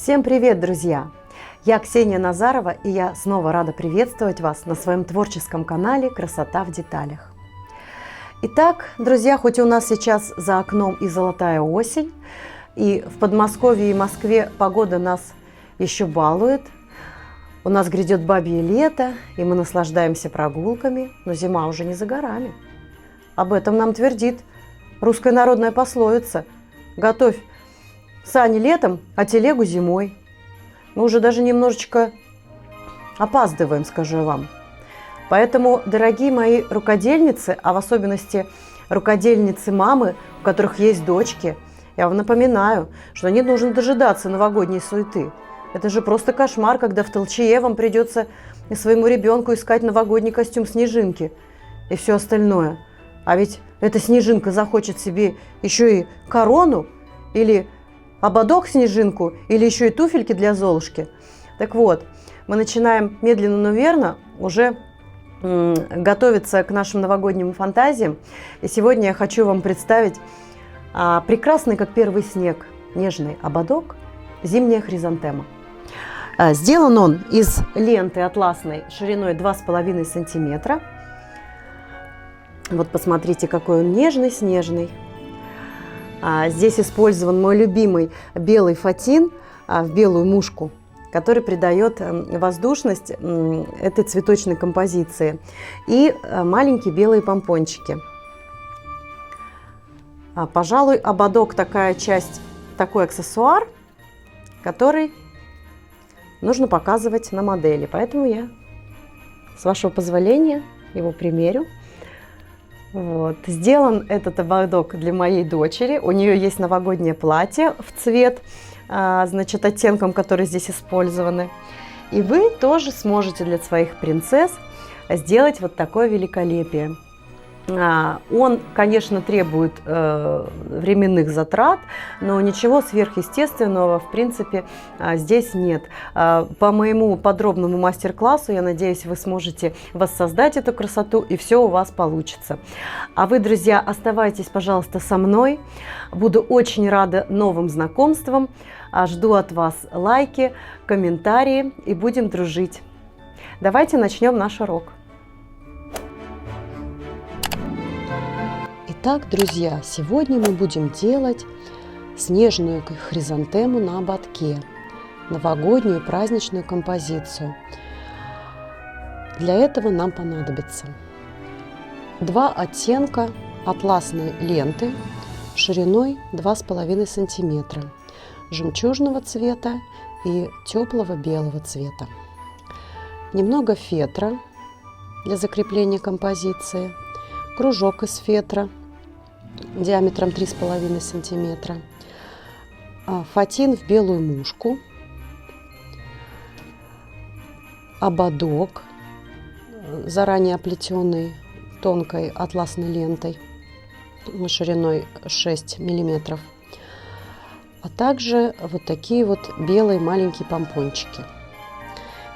Всем привет, друзья! Я Ксения Назарова, и я снова рада приветствовать вас на своем творческом канале «Красота в деталях». Итак, друзья, хоть у нас сейчас за окном и золотая осень, и в Подмосковье и Москве погода нас еще балует, у нас грядет бабье лето, и мы наслаждаемся прогулками, но зима уже не за горами. Об этом нам твердит русская народная пословица: «Готовь сани летом, а телегу зимой». Мы уже даже немножечко опаздываем, скажу я вам. Поэтому, дорогие мои рукодельницы, а в особенности рукодельницы мамы, у которых есть дочки, я вам напоминаю, что не нужно дожидаться новогодней суеты. Это же просто кошмар, когда в толчее вам придется своему ребенку искать новогодний костюм Снежинки и все остальное. А ведь эта Снежинка захочет себе еще и корону или ободок Снежинку, или еще и туфельки для Золушки. Так вот, мы начинаем медленно, но верно уже готовиться к нашим новогодним фантазиям. И сегодня я хочу вам представить прекрасный, как первый снег, нежный ободок «Зимняя хризантема». Сделан он из ленты атласной шириной 2,5 сантиметра. Вот посмотрите, какой он нежный, снежный. Здесь использован мой любимый белый фатин в белую мушку, который придает воздушность этой цветочной композиции, и маленькие белые помпончики. Пожалуй, ободок такая часть, такой аксессуар, который нужно показывать на модели. Поэтому я, с вашего позволения, его примерю. Вот. Сделан этот ободок для моей дочери. У нее есть новогоднее платье в цвет, значит, оттенком, которые здесь использованы. И вы тоже сможете для своих принцесс сделать вот такое великолепие. Он, конечно, требует временных затрат, но ничего сверхъестественного, в принципе, здесь нет. По моему подробному мастер-классу, я надеюсь, вы сможете воссоздать эту красоту, и все у вас получится. А вы, друзья, оставайтесь, пожалуйста, со мной. Буду очень рада новым знакомствам. Жду от вас лайки, комментарии, и будем дружить. Давайте начнем наш урок. Итак, друзья, сегодня мы будем делать снежную хризантему на ободке, новогоднюю праздничную композицию. Для этого нам понадобится 2 оттенка атласной ленты шириной 2,5 сантиметра, жемчужного цвета и теплого белого цвета, немного фетра для закрепления композиции, кружок из фетра диаметром 3,5 сантиметра, фатин в белую мушку, ободок, заранее оплетенный тонкой атласной лентой шириной 6 миллиметров, а также вот такие вот белые маленькие помпончики.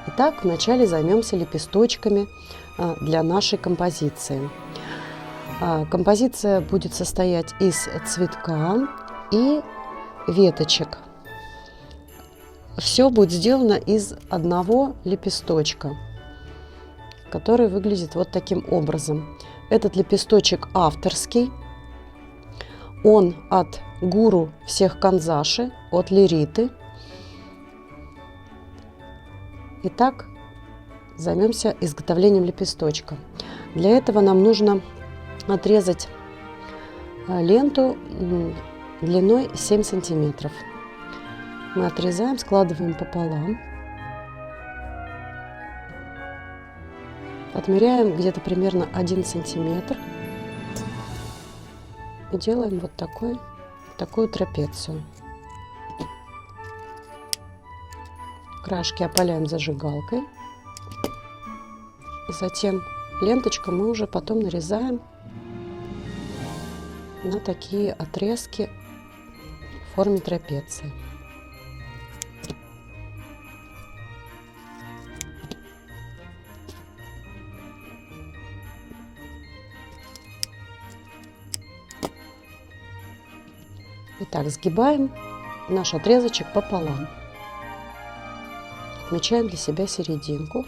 Итак, вначале займемся лепесточками для нашей композиции. Композиция будет состоять из цветка и веточек. Все будет сделано из одного лепесточка, который выглядит вот таким образом. Этот лепесточек авторский. Он от гуру всех канзаши, от Лериты. Итак, займемся изготовлением лепесточка. Для этого нам нужно отрезать ленту длиной 7 сантиметров. Мы отрезаем, складываем пополам, отмеряем где-то примерно 1 сантиметр и делаем вот такую трапецию. Краешки опаляем зажигалкой, и затем ленточку мы уже потом нарезаем на такие отрезки в форме трапеции. Итак, сгибаем наш отрезочек пополам. отмечаем для себя серединку.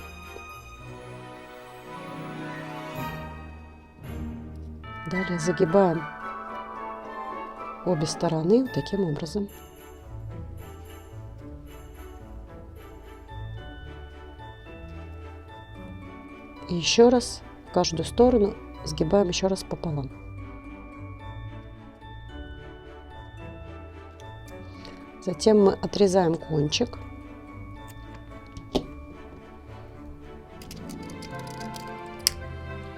Далее загибаем обе стороны вот таким образом. И еще раз в каждую сторону сгибаем еще раз пополам. Затем мы отрезаем кончик.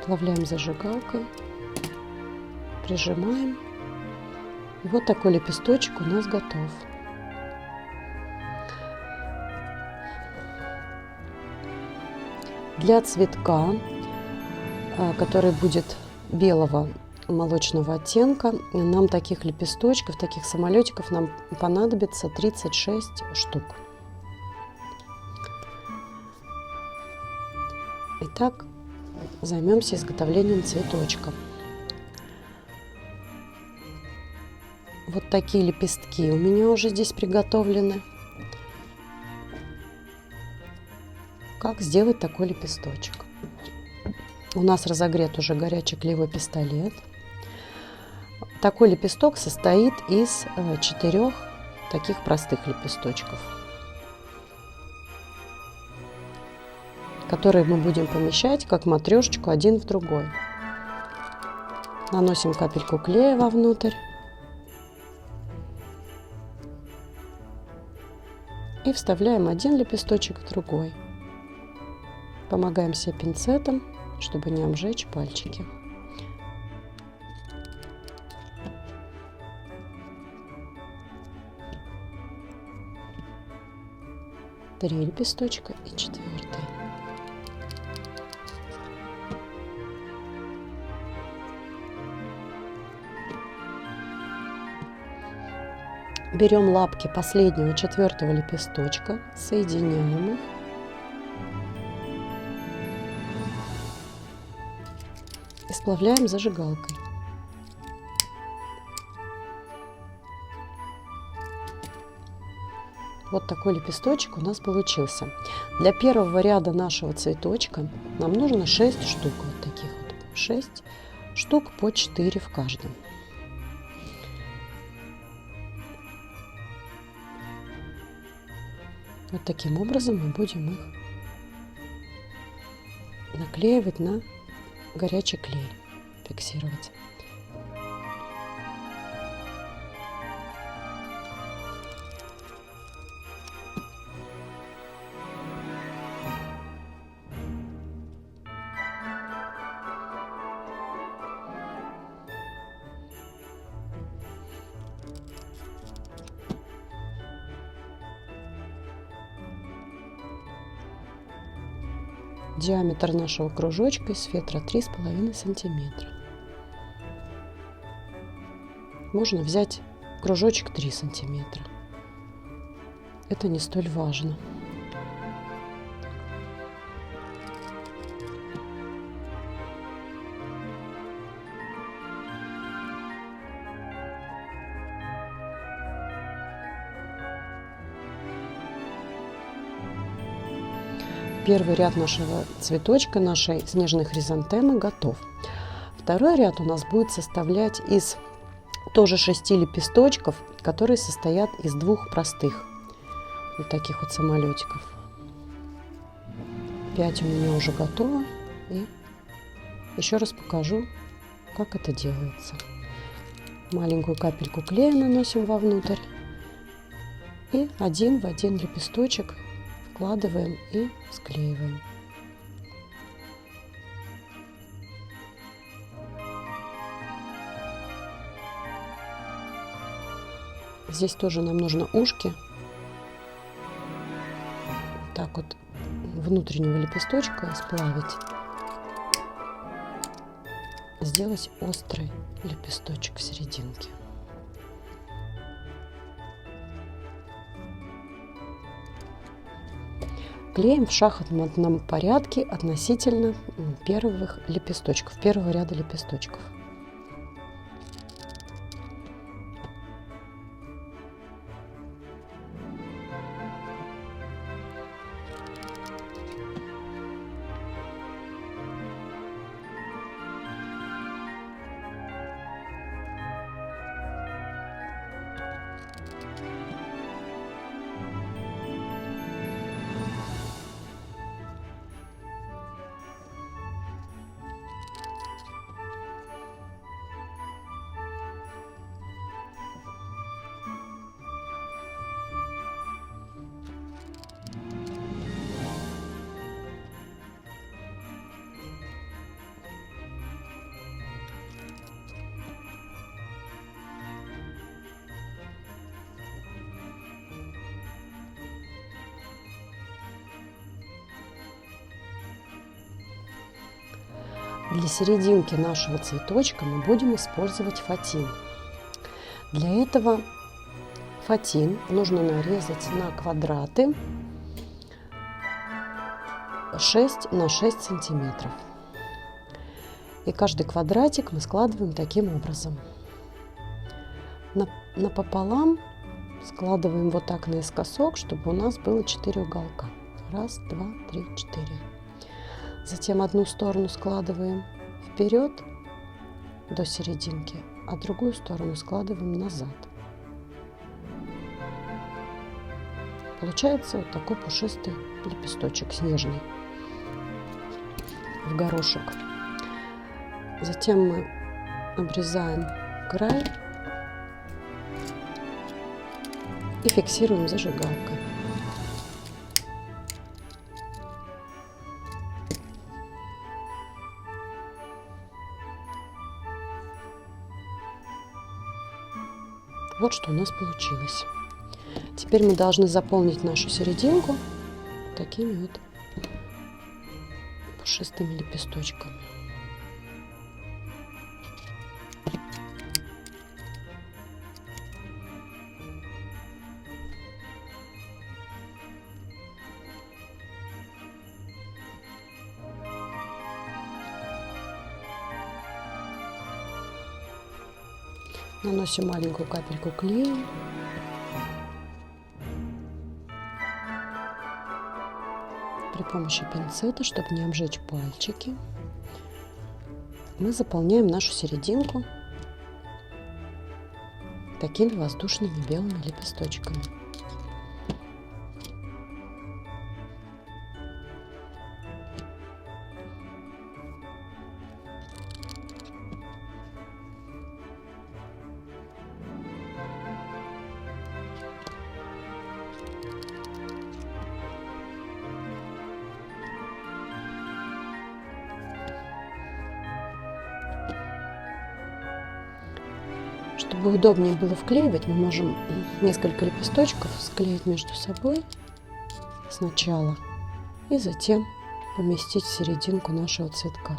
Плавляем зажигалкой, прижимаем. И вот такой лепесточек у нас готов. Для цветка, который будет белого молочного оттенка, нам таких лепесточков, таких самолетиков нам понадобится 36 штук. Итак, займемся изготовлением цветочка. Вот такие лепестки у меня уже здесь приготовлены. Как сделать такой лепесточек? У нас разогрет уже горячий клеевой пистолет. Такой лепесток состоит из 4 таких простых лепесточков, которые мы будем помещать как матрешечку один в другой. Наносим капельку клея вовнутрь и вставляем один лепесточек в другой. Помогаем себе пинцетом, чтобы не обжечь пальчики. Три лепесточка и 4. Берем лапки последнего 4 лепесточка, соединяем их. И сплавляем зажигалкой. Вот такой лепесточек у нас получился. Для первого ряда нашего цветочка нам нужно 6 штук. Вот таких вот. 6 штук по 4 в каждом. Вот таким образом мы будем их наклеивать на горячий клей, фиксировать. Диаметр нашего кружочка из фетра 3,5 сантиметра. Можно взять кружочек 3 сантиметра. Это не столь важно. Первый ряд нашего цветочка, нашей снежной хризантемы готов. Второй ряд у нас будет составлять из тоже 6 лепесточков, которые состоят из 2 простых вот таких вот самолетиков. 5 у меня уже готово. И еще раз покажу, как это делается. Маленькую капельку клея наносим вовнутрь и один в один лепесточек вкладываем и склеиваем. Здесь тоже нам нужно ушки. Так вот внутреннего лепесточка сплавить. Сделать острый лепесточек в серединке. Клеим в шахматном порядке относительно первых лепесточков, первого ряда лепесточков. Для серединки нашего цветочка мы будем использовать фатин. Для этого фатин нужно нарезать на квадраты 6 на 6 сантиметров. И каждый квадратик мы складываем таким образом. Напополам складываем вот так наискосок, чтобы у нас было 4 уголка. 1, 2, 3, 4. Затем одну сторону складываем вперед до серединки, а другую сторону складываем назад. Получается вот такой пушистый лепесточек снежный в горошек. Затем мы обрезаем край и фиксируем зажигалкой. Вот что у нас получилось. Теперь мы должны заполнить нашу серединку такими вот пушистыми лепесточками. Наносим маленькую капельку клея. При помощи пинцета, чтобы не обжечь пальчики, мы заполняем нашу серединку такими воздушными белыми лепесточками. Чтобы удобнее было вклеивать, мы можем несколько лепесточков склеить между собой сначала и затем поместить в серединку нашего цветка.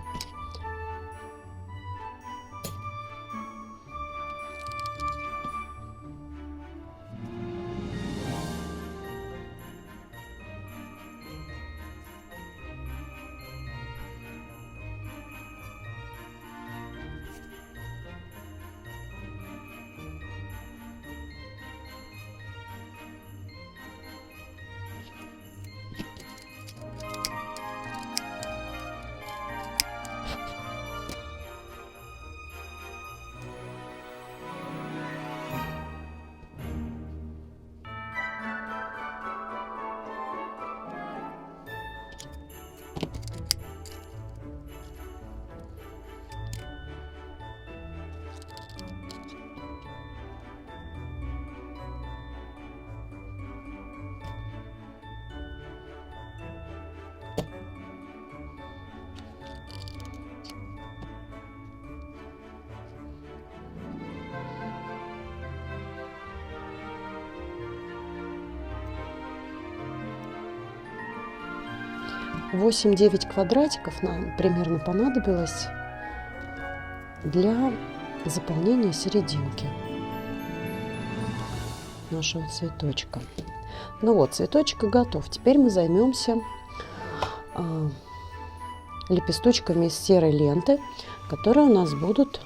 Восемь-девять квадратиков нам примерно понадобилось для заполнения серединки нашего цветочка. Ну вот, цветочек готов. Теперь мы займемся лепесточками из серой ленты, которые у нас будут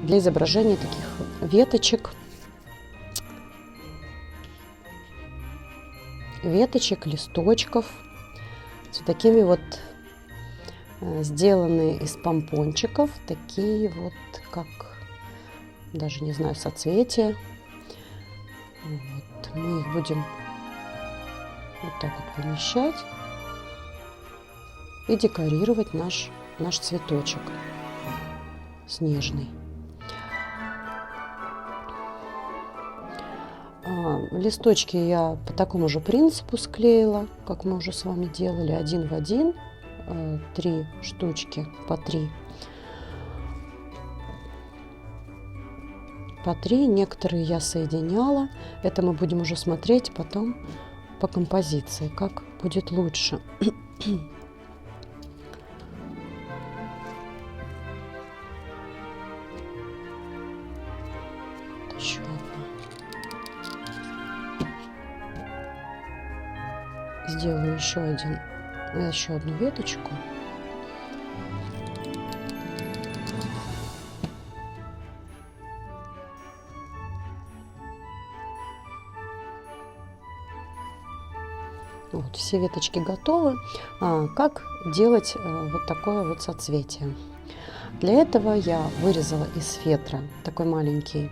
для изображения таких веточек, листочков, с такими вот сделанные из помпончиков, такие вот, как, даже не знаю, соцветия. Вот. Мы их будем вот так вот помещать и декорировать наш цветочек снежный. Листочки я по такому же принципу склеила, как мы уже с вами делали, 1 в 1, 3 штучки по 3. Некоторые я соединяла. Это мы будем уже смотреть потом по композиции, как будет лучше. сделаю еще одну веточку. Вот, все веточки готовы. Как делать вот такое вот соцветие? Для этого я вырезала из фетра такой маленький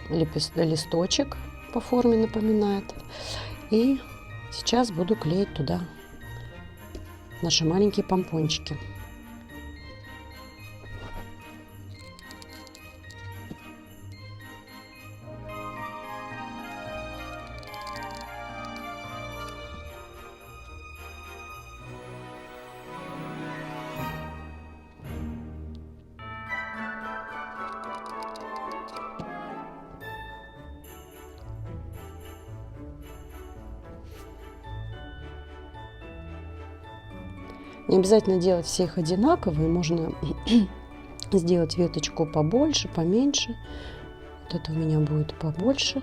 листочек, по форме напоминает. И сейчас буду клеить туда наши маленькие помпончики. Не обязательно делать все их одинаковые, можно сделать веточку побольше, поменьше. Вот это у меня будет побольше.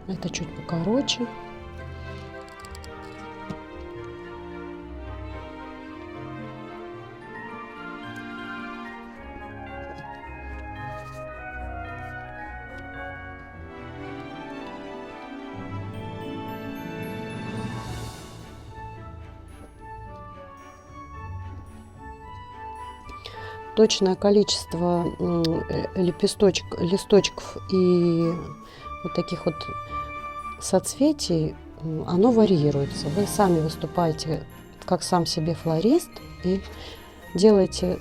Это чуть покороче. Точное количество листочков и вот таких вот соцветий, оно варьируется. Вы сами выступаете как сам себе флорист и делаете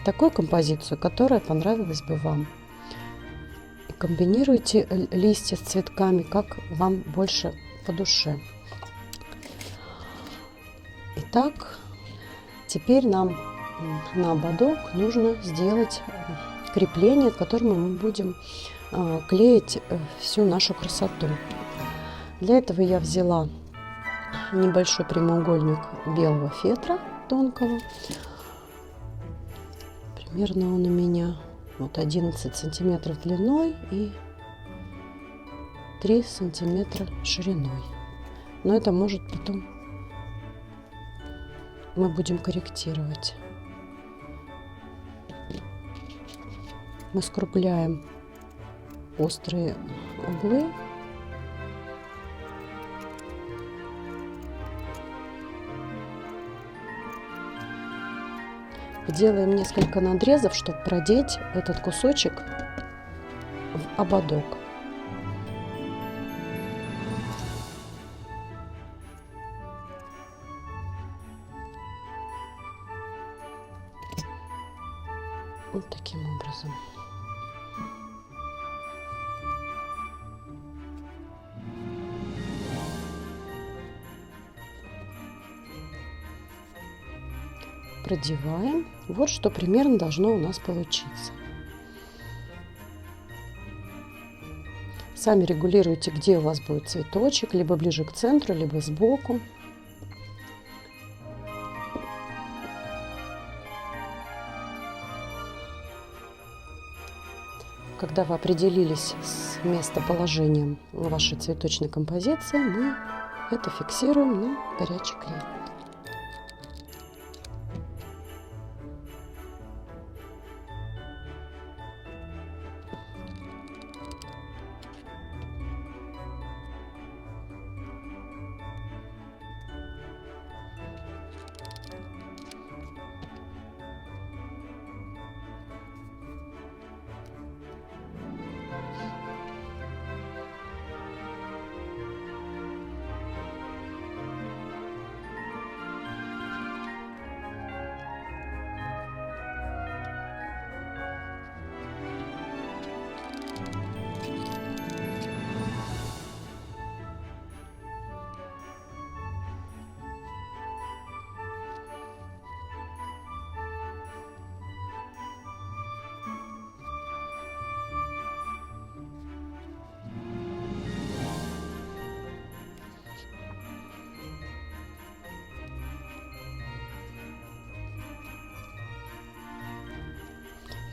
такую композицию, которая понравилась бы вам. И комбинируйте листья с цветками, как вам больше по душе. Итак, теперь нам на ободок нужно сделать крепление, к которому мы будем клеить всю нашу красоту. Для этого я взяла небольшой прямоугольник белого фетра тонкого. Примерно он у меня вот 11 сантиметров длиной и 3 сантиметра шириной. Но это может потом мы будем корректировать. Мы скругляем острые углы. Делаем несколько надрезов, чтобы продеть этот кусочек в ободок. Вот таким образом. Продеваем. Вот что примерно должно у нас получиться. Сами регулируйте, где у вас будет цветочек, либо ближе к центру, либо сбоку. Когда вы определились с местоположением вашей цветочной композиции, мы это фиксируем на горячий клей.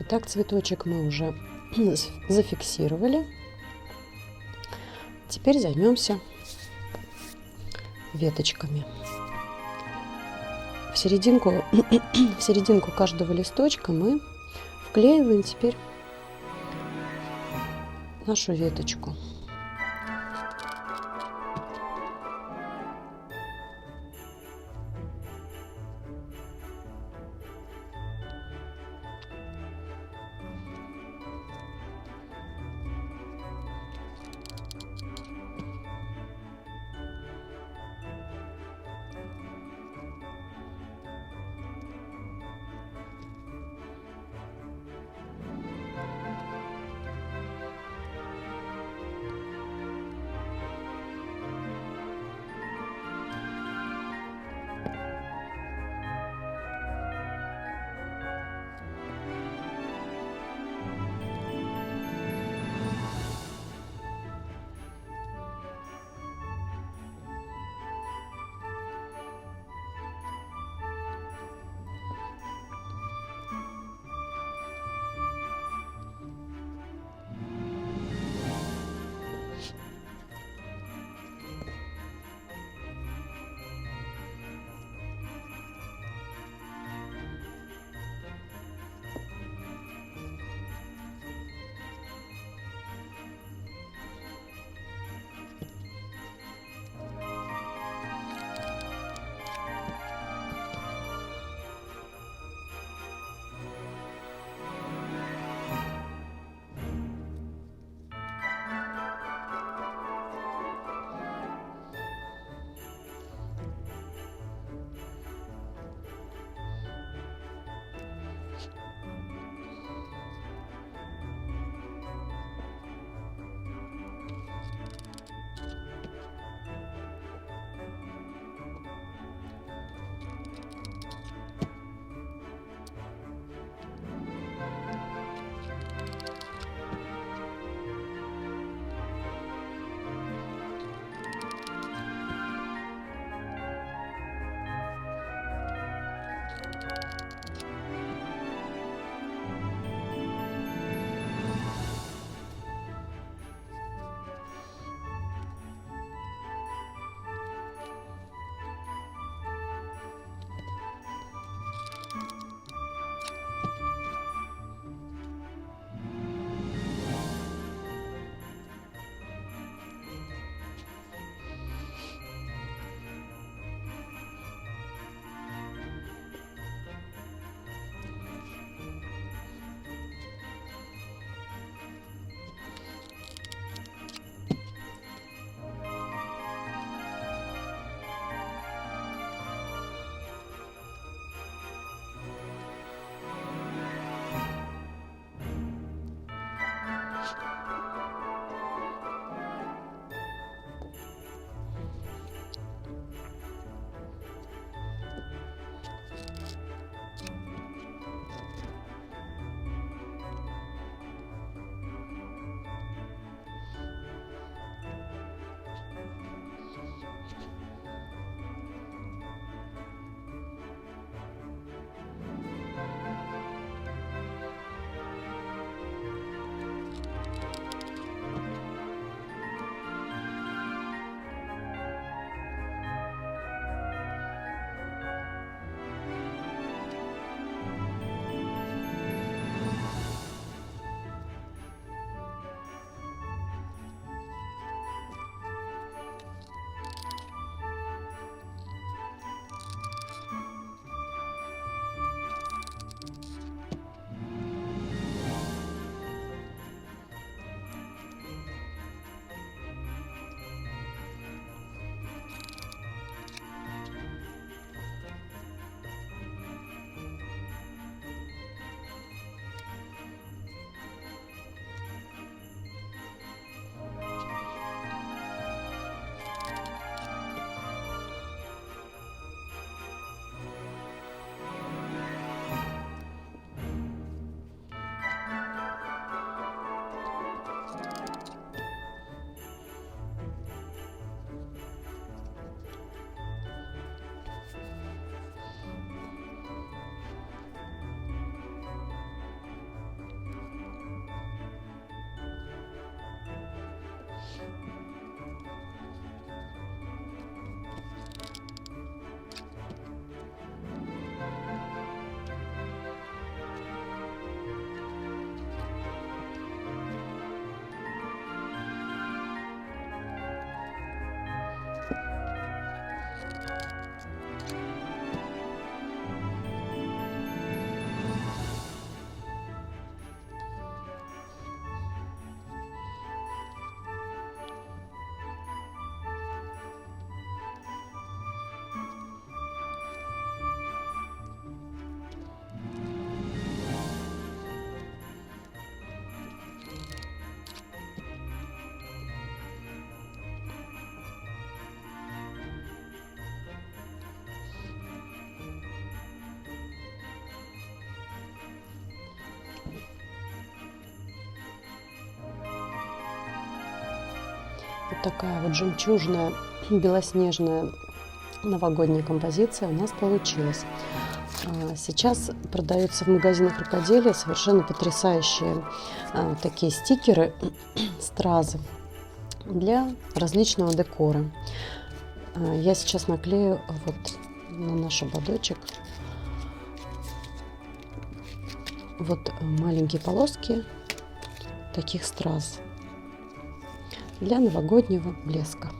Итак, цветочек мы уже зафиксировали. теперь займемся веточками. В серединку каждого листочка мы вклеиваем теперь нашу веточку. Вот такая вот жемчужная, белоснежная новогодняя композиция у нас получилась. Сейчас продаются в магазинах рукоделия совершенно потрясающие такие стикеры, стразы для различного декора. Я сейчас наклею вот на наш ободочек вот маленькие полоски таких страз для новогоднего блеска.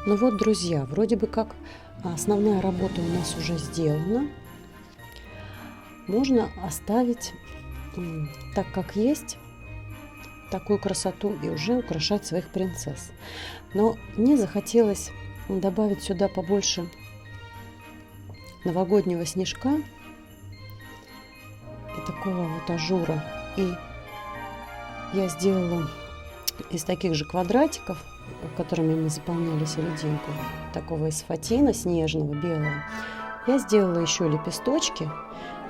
Ну вот, друзья, вроде бы как основная работа у нас уже сделана. Можно оставить так, как есть, такую красоту и уже украшать своих принцесс. Но мне захотелось добавить сюда побольше новогоднего снежка и такого вот ажура. И я сделала из таких же квадратиков, которыми мы заполняли серединку, такого из фатина снежного, белого, я сделала еще лепесточки,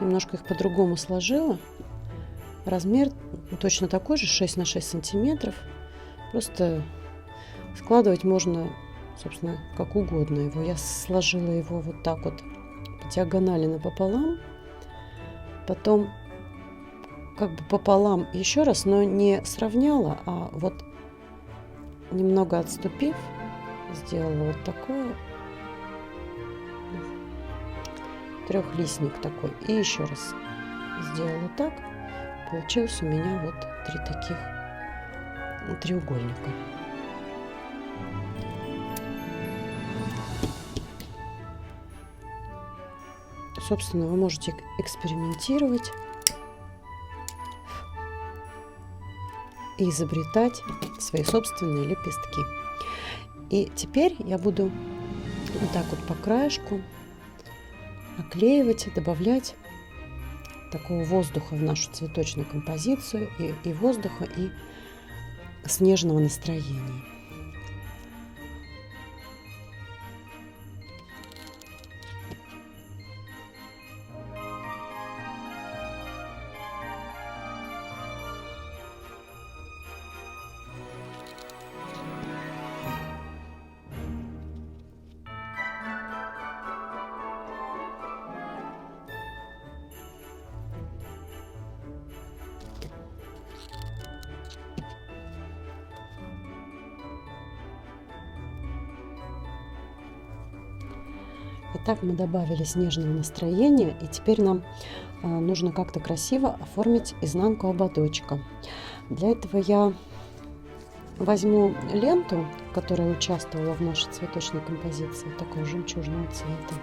немножко их по-другому сложила. Размер точно такой же, 6 на 6 сантиметров. Просто складывать можно, собственно, как угодно его. Я сложила его вот так вот по диагонали напополам, потом как бы пополам еще раз, но не сравняла, а вот немного отступив, сделала вот такое, трехлистник такой, и еще раз сделала так. Получилось у меня вот 3 таких треугольника. Собственно, вы можете экспериментировать и изобретать свои собственные лепестки. И теперь я буду вот так вот по краешку оклеивать и добавлять такого воздуха в нашу цветочную композицию, и воздуха, и снежного настроения. Итак, мы добавили снежного настроения, и теперь нам нужно как-то красиво оформить изнанку ободочка. Для этого я Возьму ленту, которая участвовала в нашей цветочной композиции, такого жемчужного цвета.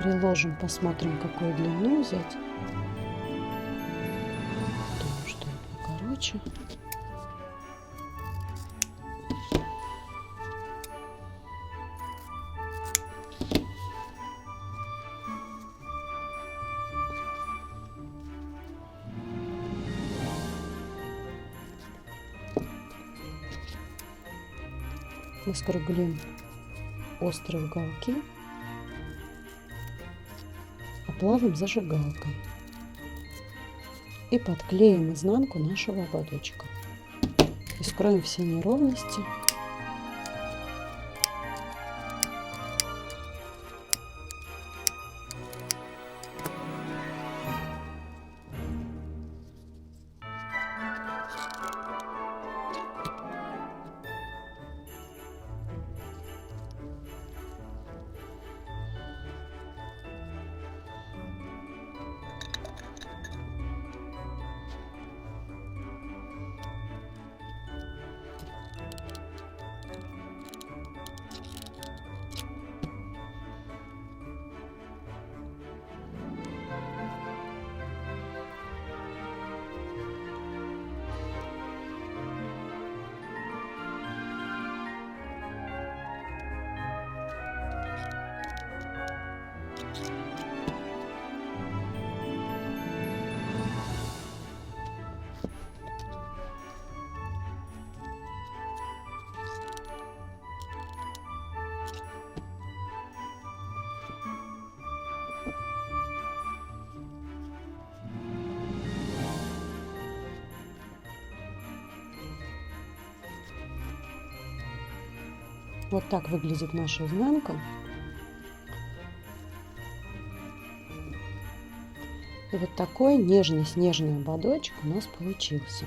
Приложим, посмотрим, какую длину взять. Думаю, что это покороче. Мы скруглим острые уголки, оплавим зажигалкой и подклеим изнанку нашего ободочка. И скроем все неровности. Вот так выглядит наша изнанка. И вот такой нежный снежный ободочек у нас получился.